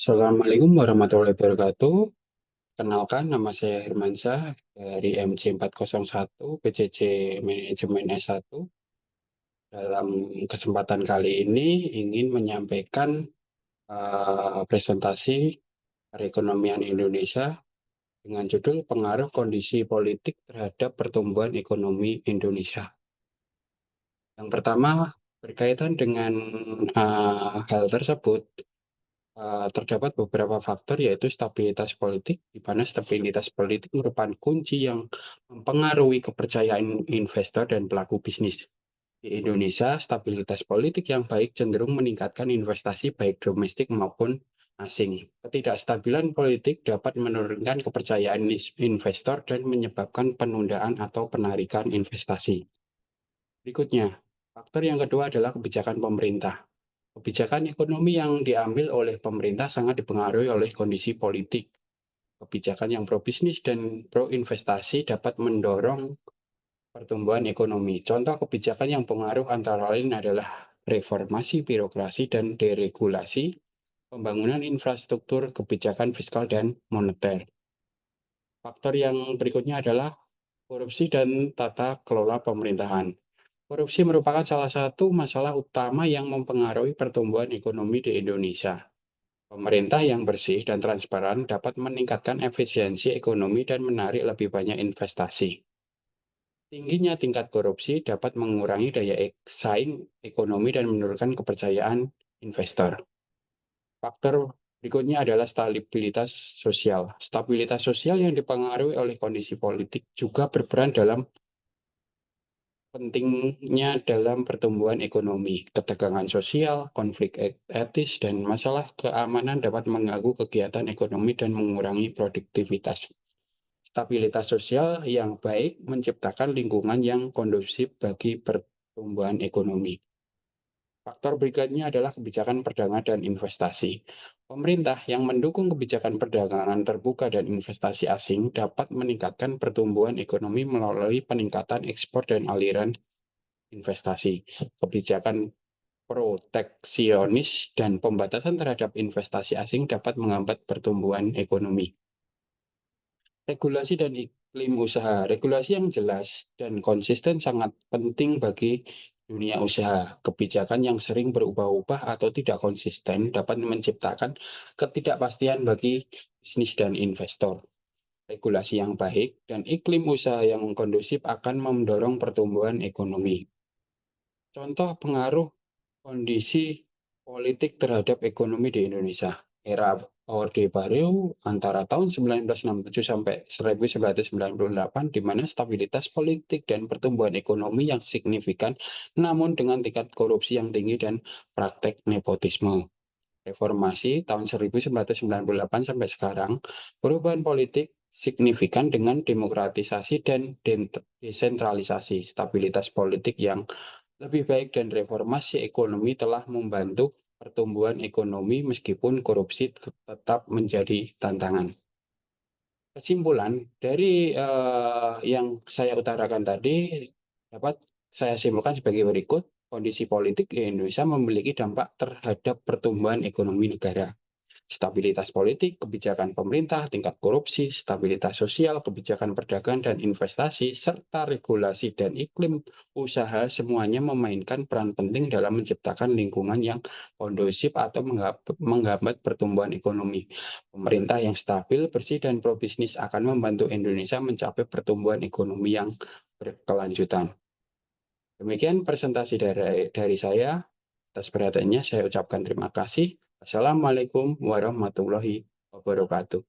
Assalamualaikum warahmatullahi wabarakatuh. Kenalkan, nama saya Hermansyah dari MC401 PCC Manajemen S1. Dalam kesempatan kali ini ingin menyampaikan presentasi perekonomian Indonesia dengan judul Pengaruh Kondisi Politik Terhadap Pertumbuhan Ekonomi Indonesia. Yang pertama, berkaitan dengan hal tersebut, terdapat beberapa faktor yaitu stabilitas politik, di mana stabilitas politik merupakan kunci yang mempengaruhi kepercayaan investor dan pelaku bisnis. Di Indonesia, stabilitas politik yang baik cenderung meningkatkan investasi baik domestik maupun asing. Ketidakstabilan politik dapat menurunkan kepercayaan investor dan menyebabkan penundaan atau penarikan investasi. Berikutnya, faktor yang kedua adalah kebijakan pemerintah. Kebijakan ekonomi yang diambil oleh pemerintah sangat dipengaruhi oleh kondisi politik. Kebijakan yang pro-bisnis dan pro-investasi dapat mendorong pertumbuhan ekonomi. Contoh kebijakan yang pengaruh antara lain adalah reformasi birokrasi dan deregulasi, pembangunan infrastruktur, kebijakan fiskal dan moneter. Faktor yang berikutnya adalah korupsi dan tata kelola pemerintahan. Korupsi merupakan salah satu masalah utama yang mempengaruhi pertumbuhan ekonomi di Indonesia. Pemerintah yang bersih dan transparan dapat meningkatkan efisiensi ekonomi dan menarik lebih banyak investasi. Tingginya tingkat korupsi dapat mengurangi daya saing ekonomi dan menurunkan kepercayaan investor. Faktor berikutnya adalah stabilitas sosial. Stabilitas sosial yang dipengaruhi oleh kondisi politik juga berperan dalam pentingnya dalam pertumbuhan ekonomi. Ketegangan sosial, konflik etis, dan masalah keamanan dapat mengganggu kegiatan ekonomi dan mengurangi produktivitas. Stabilitas sosial yang baik menciptakan lingkungan yang kondusif bagi pertumbuhan ekonomi. Faktor berikutnya adalah kebijakan perdagangan dan investasi. Pemerintah yang mendukung kebijakan perdagangan terbuka dan investasi asing dapat meningkatkan pertumbuhan ekonomi melalui peningkatan ekspor dan aliran investasi. Kebijakan proteksionis dan pembatasan terhadap investasi asing dapat menghambat pertumbuhan ekonomi. Regulasi dan iklim usaha. Regulasi yang jelas dan konsisten sangat penting bagi dunia usaha. Kebijakan yang sering berubah-ubah atau tidak konsisten dapat menciptakan ketidakpastian bagi bisnis dan investor. Regulasi yang baik dan iklim usaha yang kondusif akan mendorong pertumbuhan ekonomi. Contoh pengaruh kondisi politik terhadap ekonomi di Indonesia. Era Orde Baru antara tahun 1967 sampai 1998, di mana stabilitas politik dan pertumbuhan ekonomi yang signifikan, namun dengan tingkat korupsi yang tinggi dan praktek nepotisme. Reformasi tahun 1998 sampai sekarang, perubahan politik signifikan dengan demokratisasi dan desentralisasi, stabilitas politik yang lebih baik dan reformasi ekonomi telah membantu pertumbuhan ekonomi meskipun korupsi tetap menjadi tantangan. Kesimpulan dari yang saya utarakan tadi dapat saya simpulkan sebagai berikut. Kondisi politik di Indonesia memiliki dampak terhadap pertumbuhan ekonomi negara. Stabilitas politik, kebijakan pemerintah, tingkat korupsi, stabilitas sosial, kebijakan perdagangan dan investasi, serta regulasi dan iklim usaha semuanya memainkan peran penting dalam menciptakan lingkungan yang kondusif atau menghambat pertumbuhan ekonomi. Pemerintah yang stabil, bersih, dan pro-bisnis akan membantu Indonesia mencapai pertumbuhan ekonomi yang berkelanjutan. Demikian presentasi dari saya. Atas perhatiannya saya ucapkan terima kasih. Assalamualaikum warahmatullahi wabarakatuh.